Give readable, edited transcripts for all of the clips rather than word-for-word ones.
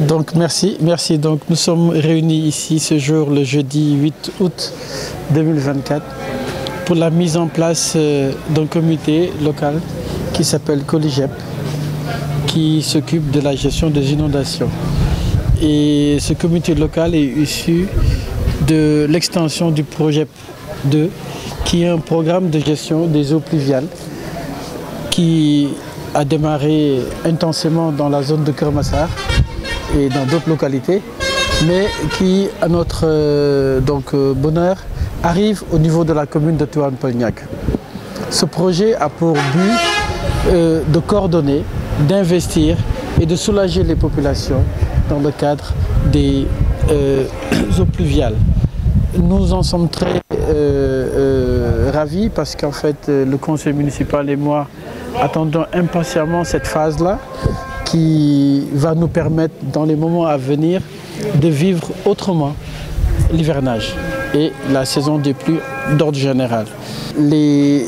Donc merci. Donc nous sommes réunis ici ce jour, le jeudi 8 août 2024, pour la mise en place d'un comité local qui s'appelle Coligep, qui s'occupe de la gestion des inondations. Et ce comité local est issu de l'extension du projet 2, qui est un programme de gestion des eaux pluviales qui a démarré intensément dans la zone de Keur Massar et dans d'autres localités, mais qui, à notre bonheur, arrive au niveau de la commune de Tivaouane Peulh Niaga. Ce projet a pour but de coordonner, d'investir et de soulager les populations dans le cadre des eaux pluviales. Nous en sommes très ravis parce qu'en fait le conseil municipal et moi attendons impatiemment cette phase-là qui va nous permettre dans les moments à venir de vivre autrement l'hivernage et la saison des pluies d'ordre général. Les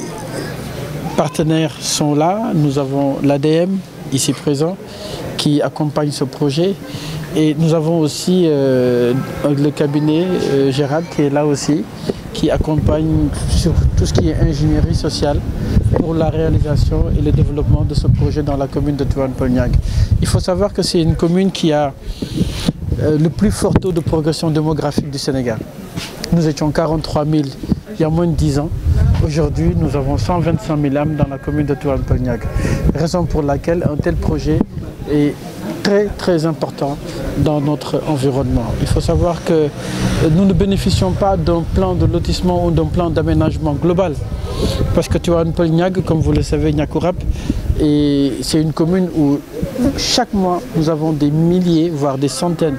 partenaires sont là, nous avons l'ADM ici présent qui accompagne ce projet et nous avons aussi le cabinet Gérald qui est là aussi, qui accompagne sur tout ce qui est ingénierie sociale pour la réalisation et le développement de ce projet dans la commune de Tivaouane Peulh Niaga. Il faut savoir que c'est une commune qui a le plus fort taux de progression démographique du Sénégal. Nous étions 43 000 il y a moins de 10 ans. Aujourd'hui, nous avons 125 000 âmes dans la commune de Tivaouane Peulh Niaga. Raison pour laquelle un tel projet est très important dans notre environnement. Il faut savoir que nous ne bénéficions pas d'un plan de lotissement ou d'un plan d'aménagement global. Parce que Tivaouane Peulh Niaga, comme vous le savez, Niakourab, c'est une commune où chaque mois nous avons des milliers, voire des centaines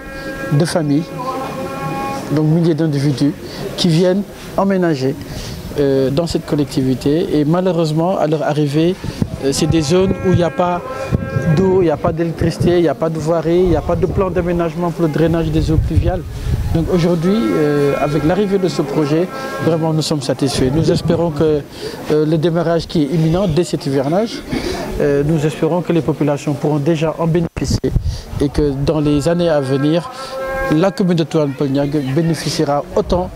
de familles, donc milliers d'individus qui viennent emménager dans cette collectivité. Et malheureusement, à leur arrivée, c'est des zones où il n'y a pas d'eau, il n'y a pas d'électricité, il n'y a pas de voirie, il n'y a pas de plan d'aménagement pour le drainage des eaux pluviales. Donc aujourd'hui, avec l'arrivée de ce projet, vraiment nous sommes satisfaits. Nous espérons que le démarrage qui est imminent dès cet hivernage, nous espérons que les populations pourront déjà en bénéficier et que dans les années à venir, la commune de Tivaouane Peulh Niaga bénéficiera autant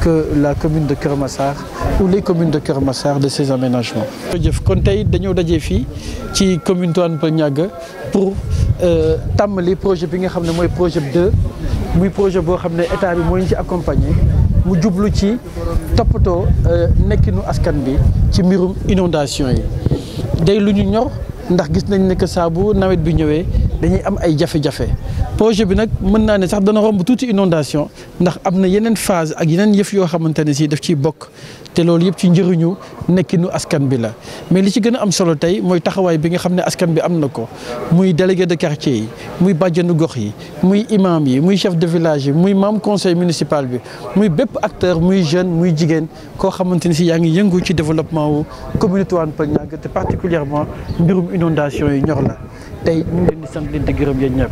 que la commune de Keur Massar ou les communes de Keur Massar de ces aménagements. Kon tey dañoo daje fii ci commune Tivaouane Peulh Niaga pour tàmbali projet bi nga xam ne mooy projet 2 muy projet boo xam ne état bi moo ñu ci accompagner mu jublu ci toppatoo nekkinu askan bi ci mbirum inondation yi. day lu ñu ñor ndax gis nañ ne que saa bu nawet bi ñëwee dañuy am ay jafe-jafe projet bi nag mën naa ne sax dana romb tuuti inondation ndax am na yeneen phase ak yeneen yëf yoo xamante ne si daf ciy bokk te loolu yëpp ci njëriñu nekkinu askan bi la. mais li ci gën a am solo tey mooy taxawaay bi nga xam ne askan bi am na ko muy délégué de quartier yi muy bàjjenu gox yi muy imam yi muy chef de village yi muy membre conseil municipal bi muy bépp acteur muy jeune muy jigéen koo xamante ne si yaa ngi yëngu ci développement wu commune Tivaouane Peulh Niaga te particulièrement mbirum inondation yi ñor la. tey ñu ngi leen di sant leen di gërëm yéen ñëpp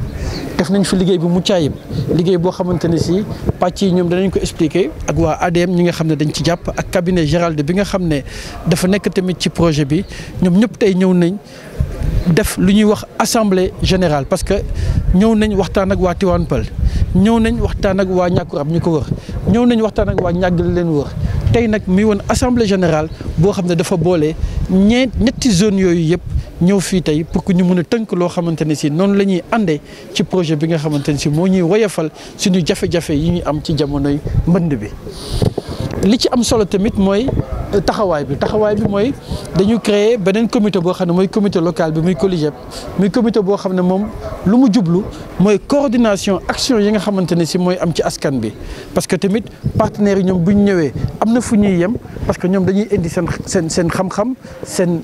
def nañ fi liggéey bu mucc ayib liggéey boo xamante ne si pàcc yi ñoom danañ ko expliquer ak waa ADM ñi nga xam ne dañ ci jàpp ak cabinet Gérald bi nga xam ne dafa nekk tamit ci projet bi ñoom ñëpp tey ñëw nañ def lu ñuy wax assemblée générale parce que ñëw nañ waxtaan ak waa Tivaouane Peulh ñëw nañ waxtaan ak waa Niakourab ñu ko wër ñëw nañ waxtaan ak waa Niaga leen wër tey nag mi woon assemblée générale boo xam ne dafa boole ñetti zone yooyu yëpp ñëw fii tey pour que ñu mën a tënk loo xamante ne si noonu la ñuy àndee ci projet bi nga xamante ne si moo ñuy woyofal suñu jafe-jafe yi ñu am ci jamonoy mbënd bi. li ci am solo tamit mooy taxawaay bi mooy dañu créer beneen comité boo xam ne mooy comité local bi muy Coligep muy comité boo xam ne moom lu mu jublu mooy coordination action yi nga xamante ne si mooy am ci askan bi parce que tamit partenaires yi ñoom bu ñu ñëwee am na fu ñuy yem parce que ñoom dañuy indi seen xam-xam seen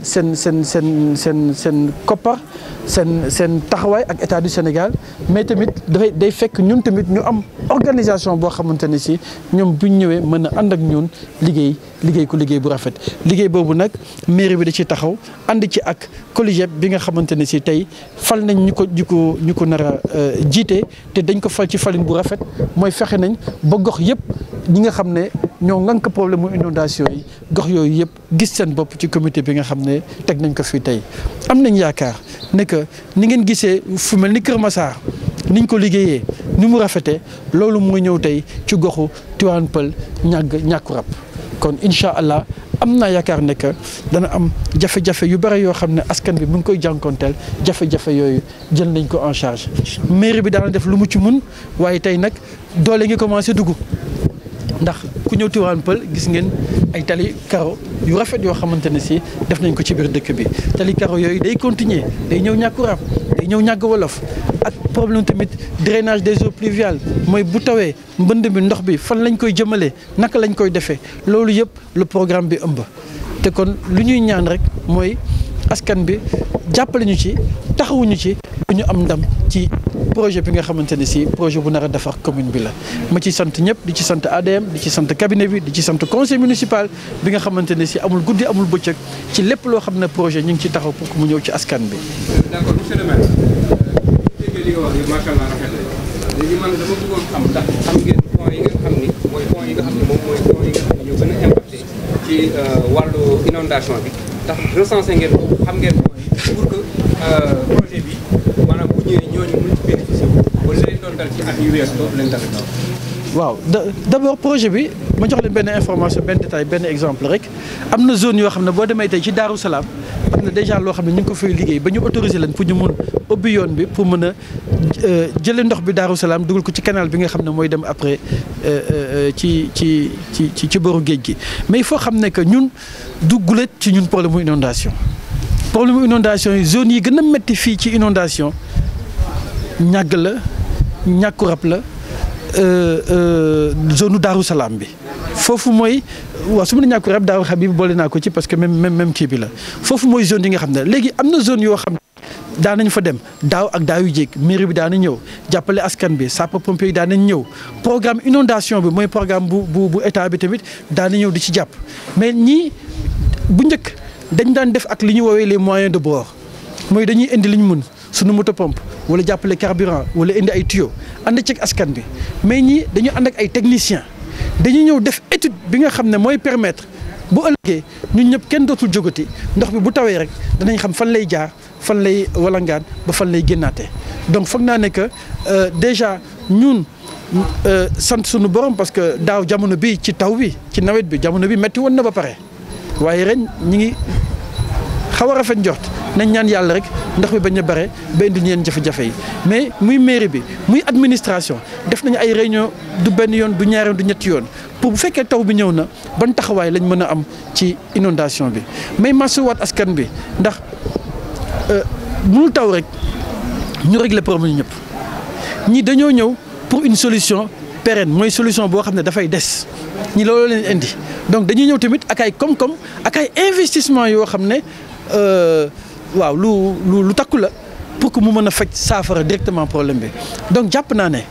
koppar seen taxawaay ak état du Sénégal mais tamit day fekk ñun tamit ñu am organisation boo xamante ne si ñoom bu ñu ñëwee mën a ànd ak ñun liggéey bu rafet liggéey boobu nag mairie bi da ci taxaw ànd ci ak Coligep bi nga xamante ne si tey fal nañ ñu ko nar a jiite te dañ ko fal ci falin bu rafet mooy fexe nañ ba gox yëpp ñi nga xam ne ñoo ŋànk problème mu inondation yi gox yooyu yëpp gis seen bopp ci comité bi nga xam ne teg nañ ko fii tey. am nañ yaakaar ne que ni ngeen gisee fu mel ni Kër Massar niñ ko liggéeyee ni mu rafetee loolu mooy ñëw tey ci goxu Tivaouane Peulh ñàkku rab kon incha allah am naa yaakaar ne que dana am jafe-jafe yu bëri yoo xam ne askan bi mu ngi koy jànkonteel jafe-jafe yooyu jël nañ ko en charge mairie bi daana def lu mu ci mun waaye tey nag doole ngi commencé dugg ndax ku ñëw Tivaouane Peulh gis ngeen ay tali karo yu rafet yoo xamante ne si def nañ ko ci biir dëkk bi tali karo yooyu day continuer day ñëw ñàkku rab day ñëw ñàgg wolof ak problème tamit drainage des eaux pluviales mooy bu tawee mbënd bi ndox bi fan lañ koy jëmalee naka lañ koy defee loolu yëpp le programme bi ëmb te kon lu ñuy ñaan rek mooy askan bi jàppale ñu ci taxawuñu ci ñu am ndam ci projet bi nga xamante ne si projet bu nar a defar commune bi la ma ci sant ñëpp di ci sant ADM di ci sant cabinet bi di ci sant conseil municipal bi nga xamante ne si amul guddi amul bëccëg ci lépp loo xam ne projet ñu ngi ci taxaw pour que mu ñëw ci askan bi. d'accord monsieur le maire li nga wax ni macha allah rafet na léegi man dama bëggoon xam ndax xam ngeen point yi nga xam ni mooy point yi nga xam ne moom mooy point yi nga xam ne ñoo gën a impacté ci wàllu inondation bi ndax recensé ngeen ko xam ngeen point yi pour que projet bi maanaam bu ñëwee ñooñu mën ci bénéficier ba li leen doon dal ci at yu weesu dootu leen dal. waaw d'abord projet bi ma jox leen benn information benn détail benn exemple rek am na zone yoo xam ne boo demee tey ci Daaru Salaam am na déjà loo xam ne ñu ngi ko fay liggéey ba ñu autorisé leen pour ñu mun ubbi yoon bi pour mën a jëlee ndox bi Daaru Salaam dugal ko ci canal bi nga xam ne mooy dem après ci boru géej gi mais il faut xam ne que ñun du gulet ci ñun problème mu inondation problème mu inondation yi zone yi gën a métti fii ci inondation ñàgg la ñàkku rab la zone u Daaru Salaam bi foofu mooy waaw su ma nee ñàkku rab Daaru Habib boole naa ko ci parce que même kii bi la foofu mooy zone yi nga xam ne léegi am na zone yoo xam ne daan nañ fa dem daaw ak daaw yu jéeg mairie bi daan na ñëw jàppale askan bi sapeurs-pompiers yi daan nañ ñëw programme inondation bi mooy programme bu état bi tamit daan na ñëw di ci jàpp mais ñii bu njëkk dañ daan def ak li ñu woowee les moyens de bord mooy dañuy indi li ñu mun suñu moto pompe wala jàppale carburant wala indi ay tuyaux ànd ci askan bi mais ñii dañu ànd ak ay techniciens dañuy ñëw def étude bi nga xam ne mooy permettre bu ëllëgee ñun ñëpp kenn dootul jógati ndox bi bu tawee rek danañ xam fan lay jaar fan lay walangaan ba fan lay génnaatee donc foog naa ne que déjà ñun sant suñu borom parce que daaw jamono bi ci taw bi ci nawet bi jamono bi metti woon na ba pare waaye ren ñi ngi xaw a rafet njort nañ ñaan yàlla rek ndox bi bañ a bare ba indi ñeen jafe-jafe yi mais muy mairie bi muy administration def nañu ay réunion du benn yoon du ñaari yoon du ñetti yoon pour bu fekkee taw bi ñëw na ban taxawaay lañ mën a am ci inondation bi mais masuwaat askan bi ndax mënul taw rek ñu régler problème ñëpp ñi dañoo ñëw pour une solution pérenne mooy solution boo xam ne dafay des ñi loolu leen indi donc dañuy ñëw tamit ak ay koom-koom ak ay investissement yoo xam ne waaw lu takku la pour que mu mën a faj saafara directement problème bi donc jàpp naa ne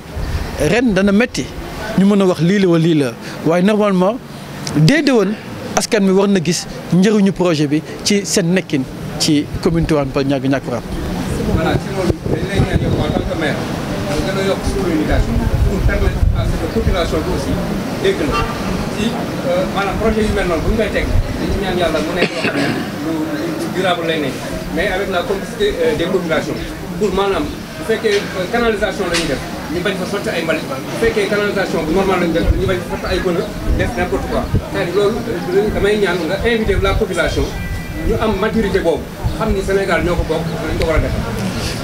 ren dana metti ñu mën a wax lii la wala lii la waaye normalement déedéewoon askan mi war na gis njëriñu projet bi ci seen nekkin ci commune Tivaouane Peulh ñàkku rab. voilà ci loolu dañ lay ñaan yow en tant que maire nga gën a yokk communication pour permettre à ce que population bi aussi dégg la ci maanaam projet yu mel noonu bu ñu koy teg dañu ñaan yàlla mu nekk loo xam ne lu durable lay nekk mais avec la complicité des populations pour maanaam bu fekkee canalisation la ñuy def ñu bañ fa sotti ay mbalit bu fekkee canalisation bu normal la ñu def ñu bañ fa sotti ay bëna def n'importe quoi c'est-à-dire loolu damay ñaan nga inviter la population ñu am maturité boobu xam ni Sénégal ñoo ko bokk dañ ko war a def.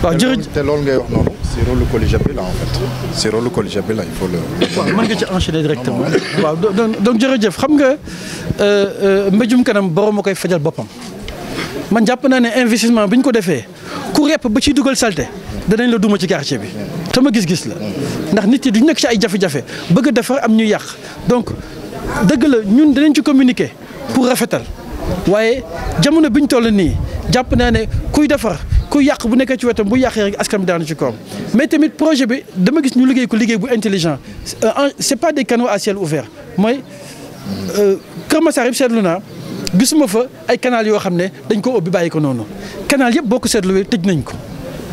waaw jërëjëf te loolu ngay wax noonu c'est rôle collégial bi la en fait c'est rôle collégial bi la il faut le. waaw mën nga ci enchaîner directement. waaw donc jërëjëf xam nga mbéjum kanam borom a koy fajal boppam man jàpp naa ne investissement bi ñu ko defee ku repp ba ciy dugal salte danañ la duma ci quartier bi. sama gis-gis la ndax nit yi duñ nekk ci ay jafe-jafe bëgg a defar am ñu yàq donc dëgg la ñun danañ ci communiquer pour rafetal. waaye jamono bi ñu toll nii jàpp naa ne kuy defar kuy yàq bu nekkee ci wetam bu yàqee rek askan bi daanu ci kawam mais tamit projet bi dama gis ñu liggéey ko liggéey bu intelligent c'est pas des canaux à ciel ouvert mooy Kër Massar yëpp seetlu naa gisuma fa ay canal yoo xam ne dañ ko ubbi bàyyi ko noonu canal yëpp boo ko seetluwee tëj nañ ko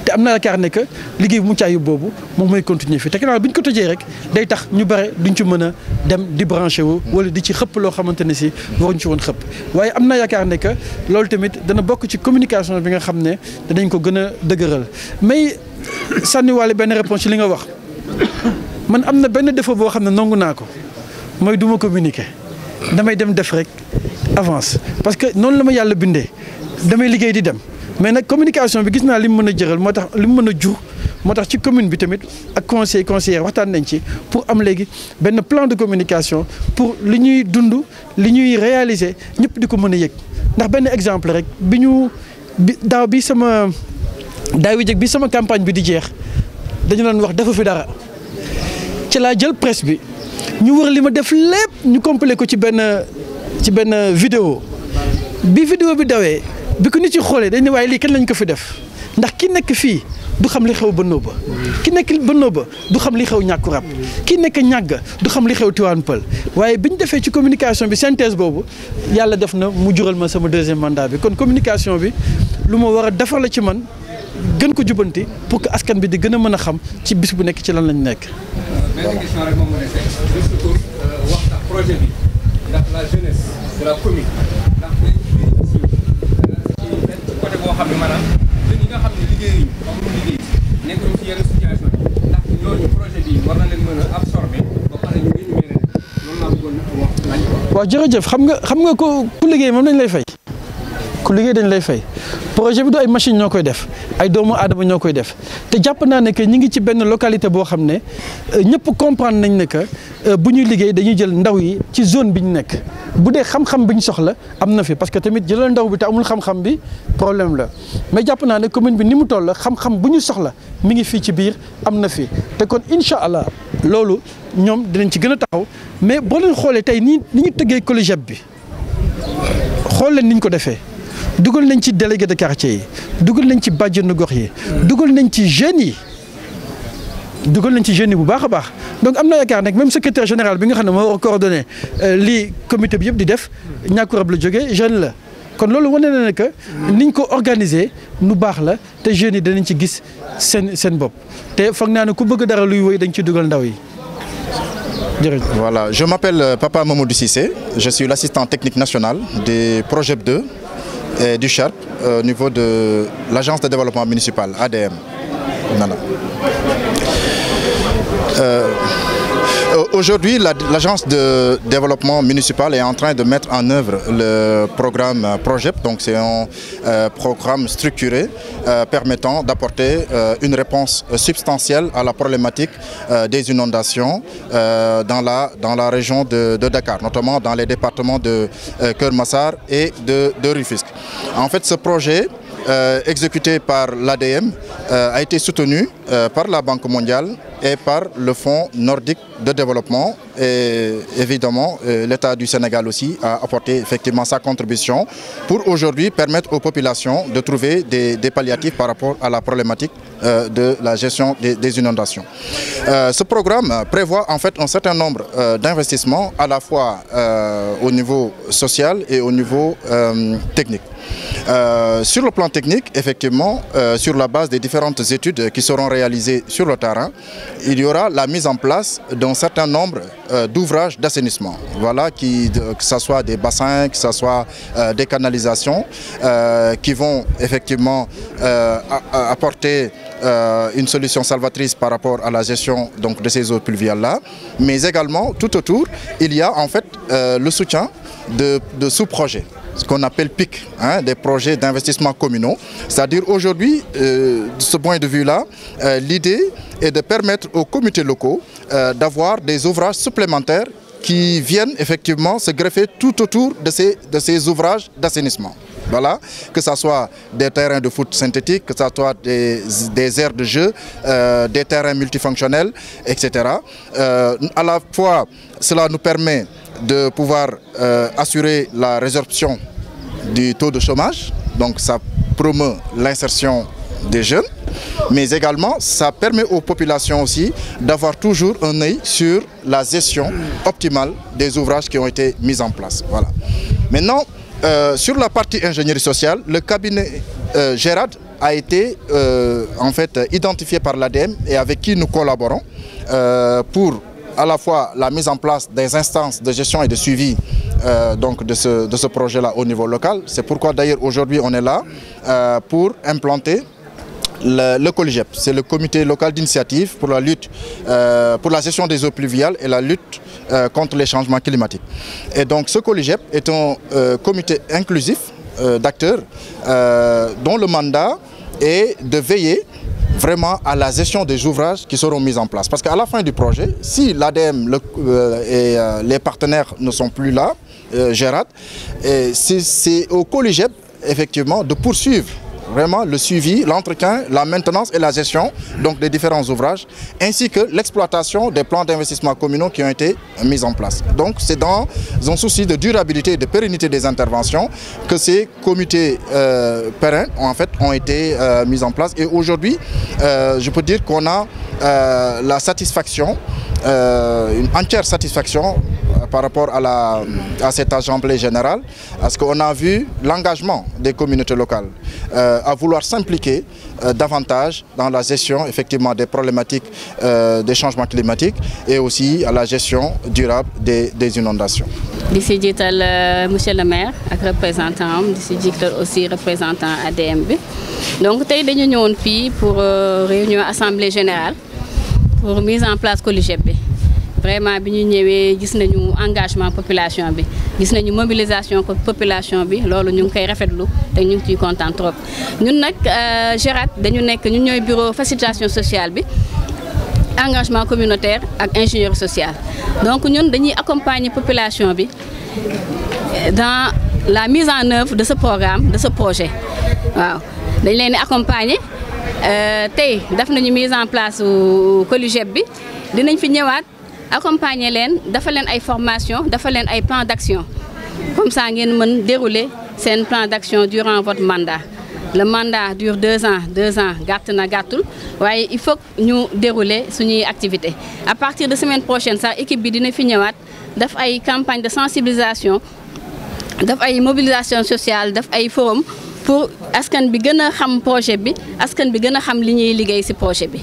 te am naa yaakaar ne que liggéey bu mucc ayib boobu moom mooy continuer fii te gannaaw bi ñu ko tëjee rek day tax ñu bare duñ ci mën a dem di branché wu wala di ci xëpp loo xamante ne si waruñ ci woon xëpp waaye am naa yaakaar ne que loolu tamit dana bokk ci communication bi nga xam ne danañ ko gën a dëgëral mais sànniwaale benn réponse ci li nga wax man am na benn défaut boo xam ne nangu naa ko mooy du ma communiquer damay dem def rek avance parce que noonu la ma yàlla bindee damay liggéey di dem mais nag communication bi gis naa li mu mën a jëral moo tax li mu mën a jur moo tax ci commune bi tamit ak conseillère waxtaan nañ ci pour am léegi benn plan de communication pour li ñuy dund li ñuy réaliser ñëpp di ko mën a yëg ndax benn exemple rek daaw bi sama campagne bi di jeex dañu doon wax dafa fi dara ci laa jël presse bi ñu wër li ma def lépp ñu compilé ko ci benn vidéo bi dawee bi ko nit ci xoolee dañ ne waaye lii kenn lañ ko fi def ndax ki nekk fii du xam li xew Bënnoo ba ki nekk Bënnoo ba du xam li xew ñàkku rab ki nekk ñàgg du xam li xew Tivaouane Peulh waaye bi ñu defee ci communication bi synthèse boobu yàlla def na mu jural ma sama deuxième mandat bi kon communication bi lu ma war a defar la ci man gën ko jubanti pour que askan bi di gën a mën a xam ci bis bu nekk ci lan lañ nekk. benn question rek moom moo nekk juste pour wax ndax projet bi ndax la jeunesse de la commune ndax dañ ci côté boo xam ne maanaam jeunes yi nga xam ne liggéeyuñu amul liggéey nekkuñu ci yenn situation yi ndax ñooñu projet bi war na leen mën a absorber ba pare ñu ngi ñu loolu laa bëggoon wax laaj ko. waaw jërëjëf xam nga ku liggéey moom dañ lay fay ku liggéey dañ lay fay projet bi du ay machine ñoo koy def ay doomu aadama ñoo koy def te jàpp naa ne que ñi ngi ci benn localité boo xam ne ñëpp comprendre nañ ne que bu ñuy liggéey dañuy jël ndaw yi ci zone bi ñu nekk bu dee xam-xam bi ñu soxla am na fi parce que tamit jëlal ndaw bi te amul xam-xam bi problème la mais jàpp naa ne commune bi ni mu toll xam-xam bu ñu soxla mi ngi fii ci biir am na fi te kon incha allah loolu ñoom dinañ ci gën a taxaw mais boo leen xoolee tey ni ñu tëggee colégep bi xool leen ni ñu ko defee. dugal nañ ci délégué de quartier yi dugal nañ ci bàjjenu gox yi dugal nañ ci jeunes yi bu baax a baax donc am na yaakaar nag même secrétaire général bi nga xam ne moo war a coordonné lii comité bi yëpp di def ñàkku rab la jógee jeune la kon loolu wane na ne que niñ ko organiser nu baax la te jeunes yi danañ ci gis seen bopp te foog naa ne ku bëgg dara luy woy dañ ci dugal ndaw yi. Voilà, je m'appelle Papa Mamadou Cissé, je suis l'assistant technique national du projet 2 et du CHARP au niveau de l'agence de développement municipal, ADM. Voilà. Aujourd'hui, l'agence de développement municipal est en train de mettre en œuvre le programme PROJEP. Donc c'est un programme structuré permettant d'apporter une réponse substantielle à la problématique des inondations dans la région de Dakar, notamment dans les départements de Keur Massar et de Rufisque. En fait, ce projet exécuté par l'ADM a été soutenu par la Banque mondiale et par le Fonds nordique de développement. Et évidemment, l'État du Sénégal aussi a apporté effectivement sa contribution pour aujourd'hui permettre aux populations de trouver des palliatifs par rapport à la problématique de la gestion des inondations. Ce programme prévoit en fait un certain nombre d'investissements à la fois au niveau social et au niveau technique. Sur le plan technique, effectivement, sur la base des différentes études qui seront réalisées sur le terrain, il y aura la mise en place d'un certain nombre d'ouvrages d'assainissement. Voilà, que ce soit des bassins, que ce soit des canalisations qui vont effectivement apporter une solution salvatrice par rapport à la gestion donc, de ces eaux pluviales-là. Mais également, tout autour, il y a en fait le soutien de sous-projets, ce qu'on appelle PIC, hein, des projets d'investissement communaux. C'est-à-dire aujourd'hui, de ce point de vue-là, l'idée est de permettre aux comités locaux d'avoir des ouvrages supplémentaires qui viennent effectivement se greffer tout autour de ces ouvrages d'assainissement. Voilà, que ce soit des terrains de foot synthétiques, que ce soit des aires de jeu, des terrains multifonctionnels, etc. À la fois, cela nous permet de pouvoir assurer la résorption du taux de chômage, donc ça promeut l'insertion des jeunes, mais également ça permet aux populations aussi d'avoir toujours un œil sur la gestion optimale des ouvrages qui ont été mis en place. Voilà. Maintenant, sur la partie ingénierie sociale, le cabinet Gérard a été en fait identifié par l'ADM et avec qui nous collaborons pour à la fois la mise en place des instances de gestion et de suivi donc de ce projet-là au niveau local. C'est pourquoi d'ailleurs aujourd'hui on est là pour implanter le COLIGEP. C'est le comité local d'initiative pour la lutte, pour la gestion des eaux pluviales et la lutte contre les changements climatiques. Et donc ce COLIGEP est un comité inclusif d'acteurs dont le mandat est de veiller vraiment à la gestion des ouvrages qui seront mis en place. Parce qu'à la fin du projet, si l'ADM et les partenaires ne sont plus là, Gérard, c'est au COLIGEP effectivement de poursuivre vraiment le suivi, l'entretien, la maintenance et la gestion donc des différents ouvrages, ainsi que l'exploitation des plans d'investissement communaux qui ont été mis en place. Donc c'est dans un souci de durabilité et de pérennité des interventions que ces comités pérennes ont été mis en place. Et aujourd'hui, je peux dire qu'on a la satisfaction, une entière satisfaction par rapport à cette assemblée générale, parce qu'on a vu l'engagement des communautés locales à vouloir s'impliquer davantage dans la gestion effectivement des problématiques des changements climatiques et aussi à la gestion durable des inondations. D'ici monsieur le maire ak représentant d'ici aussi représentant ADM bi. Donc tey dañu ñëwoon fii pour réunion assemblée générale pour mise en place COLIGEP bi. Vraiment bi ñu ñëwé gis nañu engagement population bi gis nañu mobilisation population bi loolu ñu ngi koy rafetlu té ñu ngi ciy content trop ñun nak Gérard dañu nekk ñun ñoy bureau facilitation sociale bi engagement communautaire ak ingénieur social donc ñun dañuy accompagner population bi dans la mise en œuvre de ce programme de ce projet waaw dañ leen accompagner tey def nañu mise en place COLIGEP bi dinañ fi ñëwaat accompagner leen dafa leen ay formation dafa leen ay plan d'action comme ça ngeen mën dérouler seen plan d'action durant votre mandat. Le mandat dure 2 ans gàtt na gàttul waaye il faut ñu dérouler suñuy activité. À partir de semaine prochaine sax équipe bi dina fi ñëwaat def ay campagne de sensibilisation def ay mobilisation sociale def ay forum pour askan bi gën a xam projet bi askan bi gën a xam li ñuy liggéey ci projet bi.